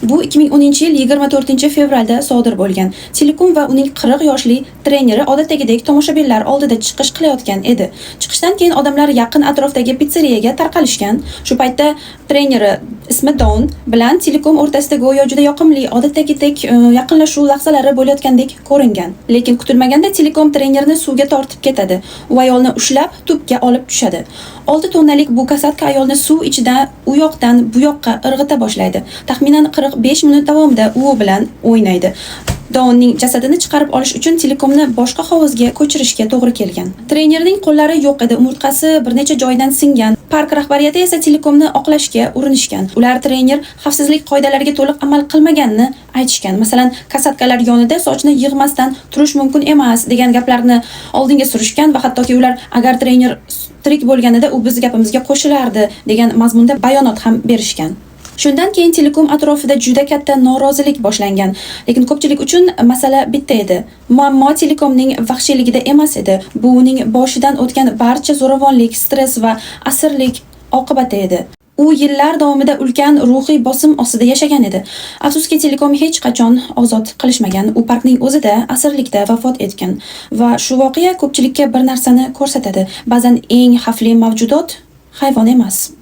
Bu 2010-yil 24-fevralda sodir bo'lgan. Telekom va uning 40 yoshli treneri odatdagidek tomoshabinlar oldida chiqish qilayotgan edi. Chiqishdan keyin odamlar yaqin atrofdagi pizzeriyaga tarqalishgan. Shu paytda treneri ismi Don bilan Telekom o'rtasida go'yo juda yoqimli, odatdagidek yaqinlashuv lahzalari bo'layotgandek ko'ringan. Lekin kutilmaganda Telekom trenerini suvga tortib ketadi. U ayolni ushlab, tubga olib tushadi. 6 tonnalik bu kasatka ayolni suv ichida u yoqdan bu yoqqa irg'ita boshlaydi. Taxminan 45 minut davomida u bilan o'ynaydi. Donning jasadini chiqarib olish uchun Telekomni boshqa hovuzga ko'chirishga to'g'ri kelgan. Trenerning qo'llari yo'q edi, umurtqasi bir necha joydan singan. Park rahbariyati esa Telekomni oqlashga urinishgan. Ular trener xavfsizlik qoidalariga to'liq amal qilmaganini aytishgan. Masalan, kasatkalar yonida sochni yig'masdan turish mumkin emas degan gaplarni oldinga surishgan va hattoki ular agar trener tirik bo'lganida u biz gapimizga qo'shilardi degan mazmunda bayonot ham berishgan. Shundan keyin Telekom atrofida juda katta norozilik boshlangan. Lekin ko'pchilik uchun masala bitta edi. Muammo Telekomning vahshiyligida emas edi. Bu uning boshidan o'tgan barcha zo'ravonlik, stress va asirlik oqibati edi. U yillar davomida ulkan ruhiy bosim ostida yashagan edi. Afsuski, Telekom hech qachon ozod qilishmagan. U parkning o'zida asirlikda vafot etgan va shu voqea ko'pchilikka bir narsani ko'rsatadi. Ba'zan eng xavfli mavjudot hayvon emas.